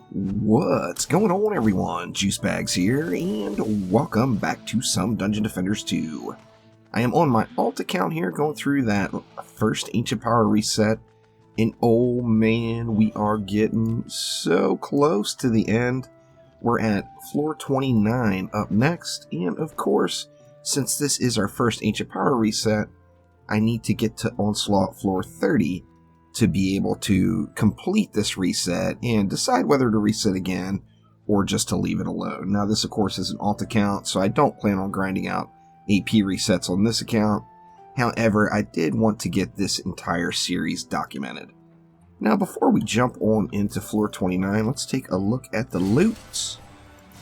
What's going on, everyone? Juicebags here, and welcome back to some Dungeon Defenders 2. I am on my alt account here, going through that first Ancient Power reset, and oh man, we are getting so close to the end. We're at floor 29 up next, and of course, since this is our first Ancient Power reset, I need to get to Onslaught floor 30 to be able to complete this reset and decide whether to reset again or just to leave it alone. Now this of course is an alt account, so I don't plan on grinding out AP resets on this account. However, I did want to get this entire series documented. Now before we jump on into floor 29, let's take a look at the loot.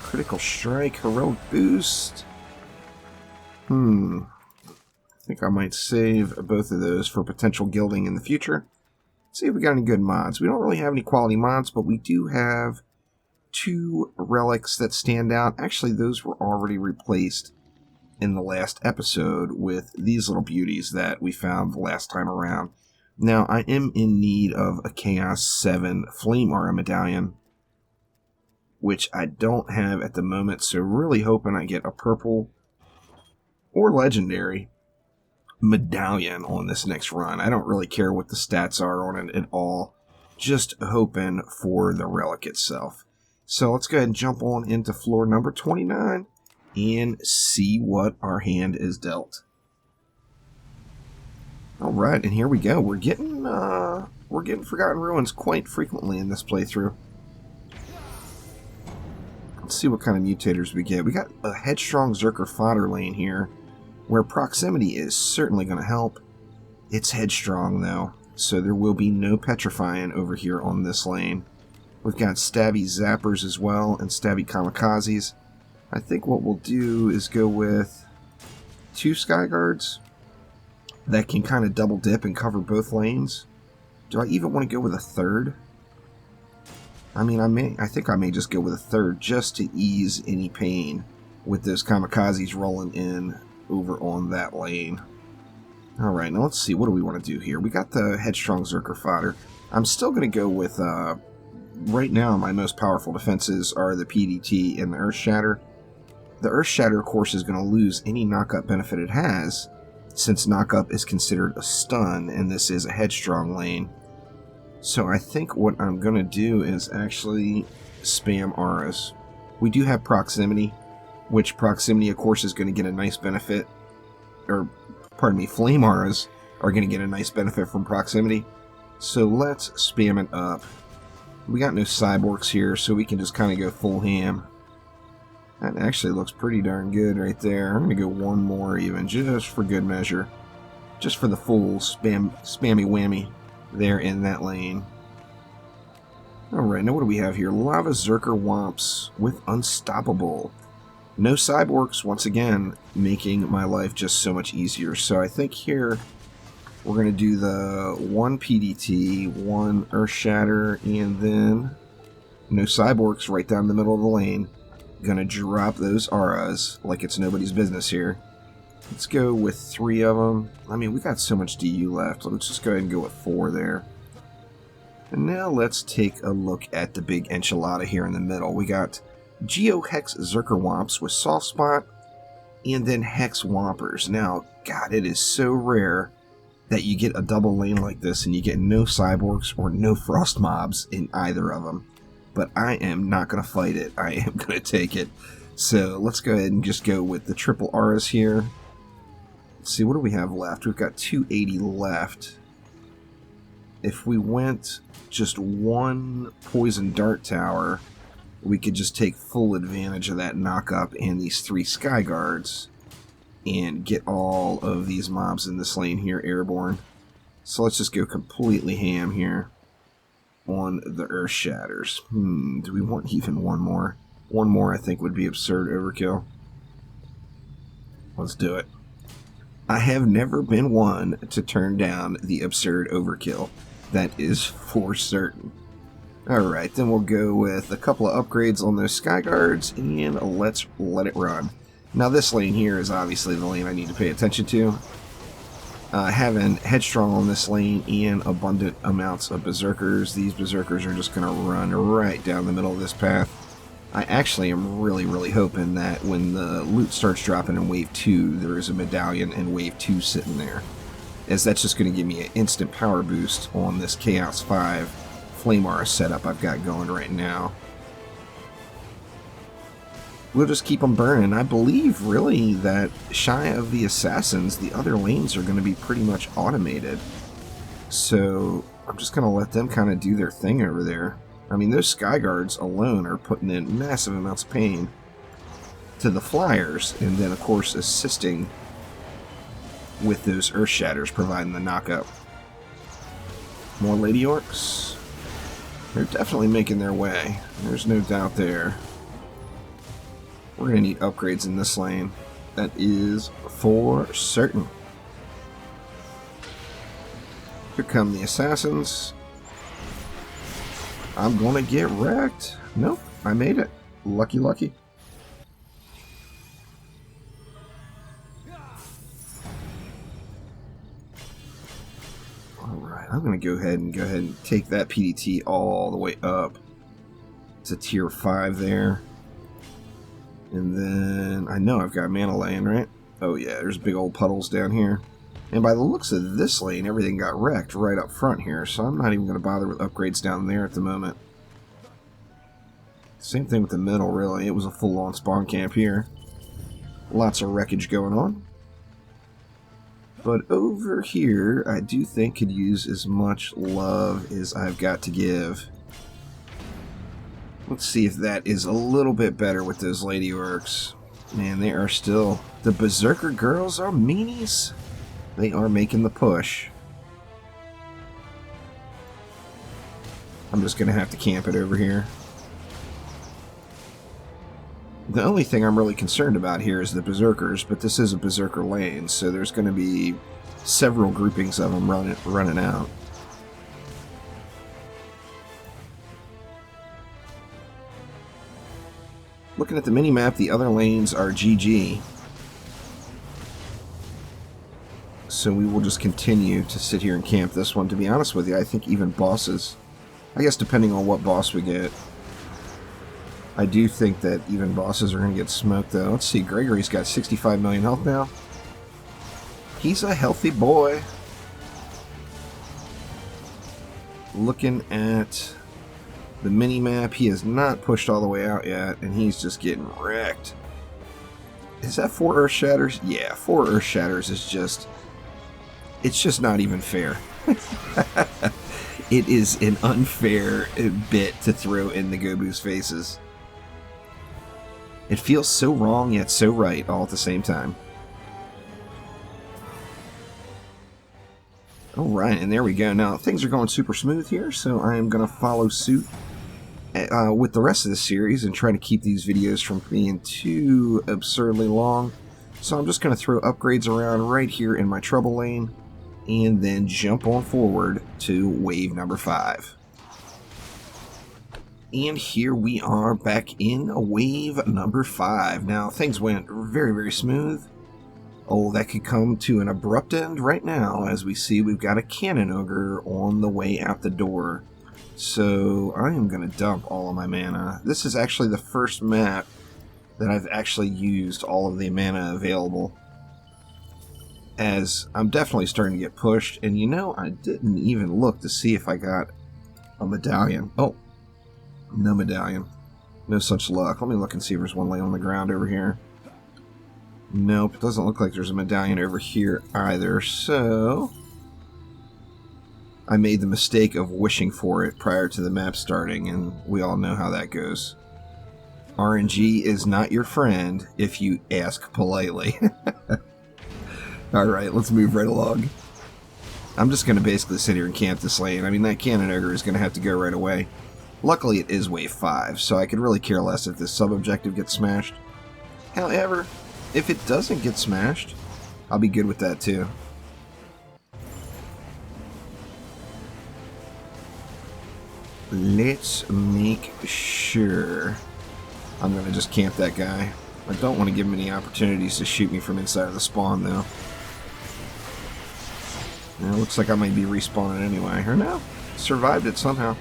Critical Strike, Heroic Boost. I think I might save both of those for potential gilding in the future. See if we got any good mods. We don't really have any quality mods, but we do have two relics that stand out. Actually, those were already replaced in the last episode with these little beauties that we found the last time around. Now, I am in need of a Chaos 7 Flame Aura medallion, which I don't have at the moment, so really hoping I get a purple or legendary medallion on this next run. I don't really care what the stats are on it at all, just hoping for the relic itself. So let's go ahead and jump on into floor number 29 and see what our hand is dealt. Alright, and here we go. We're getting Forgotten Ruins quite frequently in this playthrough. Let's see what kind of mutators we get. We got a Headstrong Zerker fodder lane here, where proximity is certainly going to help. It's headstrong though, so there will be no petrifying over here on this lane. We've got stabby zappers as well, and stabby kamikazes. I think what we'll do is go with two sky guards that can kind of double dip and cover both lanes. Do I even want to go with a third? I mean, I think I may just go with a third just to ease any pain with those kamikazes rolling in over on that lane. Alright, now let's see, what do we want to do here? We got the Headstrong Zerker fodder. I'm still going to go with, right now my most powerful defenses are the PDT and the Earth Shatter. The Earth Shatter, of course, is going to lose any knockup benefit it has, since knockup is considered a stun, and this is a Headstrong lane. So I think what I'm going to do is actually spam auras. We do have proximity, which proximity, of course, is going to get a nice benefit, or, pardon me, flame auras are going to get a nice benefit from proximity. So let's spam it up. We got no cyborgs here, so we can just kind of go full ham. That actually looks pretty darn good right there. I'm going to go one more even, just for good measure. Just for the full spammy whammy there in that lane. Alright, now what do we have here? Lava Zerker Womps with Unstoppable. No cyborgs, once again, making my life just so much easier. So I think here we're going to do the one PDT, one Earth Shatter, and then no cyborgs right down the middle of the lane. Going to drop those auras like it's nobody's business here. Let's go with 3 of them. I mean, we got so much DU left. Let's just go ahead and go with 4 there. And now let's take a look at the big enchilada here in the middle. We got Geo-Hex Zerker Womps with Soft Spot, and then Hex Wompers. Now, God, it is so rare that you get a double lane like this and you get no cyborgs or no frost mobs in either of them. But I am not going to fight it. I am going to take it. So let's go ahead and just go with the triple auras here. Let's see, what do we have left? We've got 280 left. If we went just one Poison Dart Tower, we could just take full advantage of that knockup and these 3 sky guards and get all of these mobs in this lane here airborne. So let's just go completely ham here on the Earth Shatters. Do we want even one more? One more I think would be absurd overkill. Let's do it. I have never been one to turn down the absurd overkill. That is for certain. Alright, then we'll go with a couple of upgrades on those sky guards, and let's let it run. Now this lane here is obviously the lane I need to pay attention to. having Headstrong on this lane and abundant amounts of Berserkers, these Berserkers are just going to run right down the middle of this path. I actually am really hoping that when the loot starts dropping in Wave 2, there is a medallion in Wave 2 sitting there, as that's just going to give me an instant power boost on this Chaos 5 Flame Aura setup I've got going right now. We'll just keep them burning. I believe, really, that shy of the Assassins, the other lanes are going to be pretty much automated. So I'm just going to let them kind of do their thing over there. I mean, those Sky Guards alone are putting in massive amounts of pain to the Flyers, and then, of course, assisting with those Earth Shatters, providing the knockup. More Lady Orcs. They're definitely making their way. There's no doubt there. We're going to need upgrades in this lane. That is for certain. Here come the Assassins. I'm going to get wrecked. Nope, I made it. Lucky, lucky. Alright, I'm going to go ahead and take that PDT all the way up to tier 5 there. And then, I know I've got mana lane, right? Oh yeah, there's big old puddles down here. And by the looks of this lane, everything got wrecked right up front here, so I'm not even going to bother with upgrades down there at the moment. Same thing with the middle, really. It was a full-on spawn camp here. Lots of wreckage going on. But over here, I do think could use as much love as I've got to give. Let's see if that is a little bit better with those Lady Orcs. Man, they are still... The Berserker girls are meanies. They are making the push. I'm just going to have to camp it over here. The only thing I'm really concerned about here is the Berserkers, but this is a Berserker lane, so there's going to be several groupings of them running out. Looking at the mini-map, the other lanes are GG. So we will just continue to sit here and camp this one. To be honest with you, I think even bosses, I guess depending on what boss we get, I do think that even bosses are going to get smoked, though. Let's see, Gregory's got 65 million health now. He's a healthy boy. Looking at the mini-map, he has not pushed all the way out yet, and he's just getting wrecked. Is that 4 Earth Shatters? Yeah, 4 Earth Shatters is just... It's just not even fair. It is an unfair bit to throw in the Gobu's faces. It feels so wrong, yet so right, all at the same time. Alright, and there we go. Now, things are going super smooth here, so I am going to follow suit with the rest of the series and try to keep these videos from being too absurdly long. So I'm just going to throw upgrades around right here in my trouble lane, and then jump on forward to wave number 5. And here we are back in wave number 5. Now, things went very smooth. Oh, that could come to an abrupt end right now, as we see we've got a Cannon Ogre on the way out the door. So I am going to dump all of my mana. This is actually the first map that I've actually used all of the mana available, as I'm definitely starting to get pushed. And you know, I didn't even look to see if I got a medallion. Oh, no medallion. No such luck. Let me look and see if there's one laying on the ground over here. Nope, it doesn't look like there's a medallion over here either, so I made the mistake of wishing for it prior to the map starting, and we all know how that goes. RNG is not your friend if you ask politely. Alright, let's move right along. I'm just going to basically sit here and camp this lane. I mean, that Cannon Ogre is going to have to go right away. Luckily, it is wave 5, so I could really care less if this sub-objective gets smashed. However, if it doesn't get smashed, I'll be good with that too. Let's make sure. I'm going to just camp that guy. I don't want to give him any opportunities to shoot me from inside of the spawn, though. It looks like I might be respawning anyway. Or no, survived it somehow.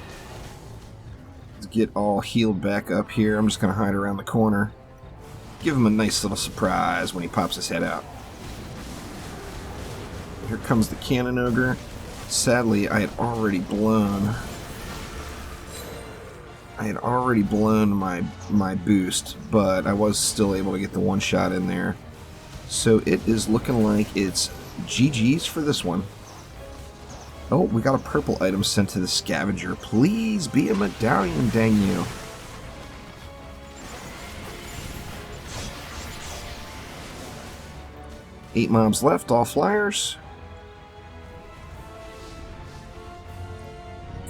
Let's get all healed back up here. I'm just going to hide around the corner. Give him a nice little surprise when he pops his head out. Here comes the Cannon Ogre. Sadly, I had already blown my boost, but I was still able to get the one shot in there. So it is looking like it's GG's for this one. Oh, we got a purple item sent to the scavenger. Please be a medallion, dang you. Eight mobs left, all flyers.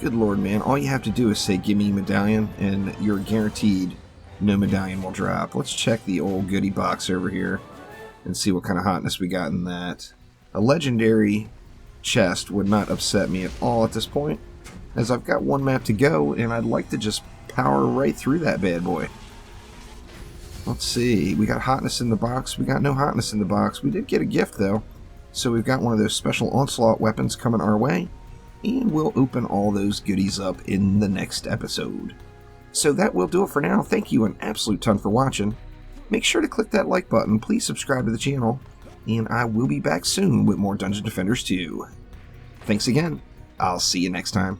Good lord, man. All you have to do is say, give me a medallion, and you're guaranteed no medallion will drop. Let's check the old goodie box over here and see what kind of hotness we got in that. A legendary chest would not upset me at all at this point, as I've got one map to go, and I'd like to just power right through that bad boy. Let's see. We got hotness in the box. We got no hotness in the box. We did get a gift, though. So we've got one of those special onslaught weapons coming our way, and we'll open all those goodies up in the next episode. So that will do it for now. Thank you an absolute ton for watching. Make sure to click that like button. Please subscribe to the channel, and I will be back soon with more Dungeon Defenders 2. Thanks again. I'll see you next time.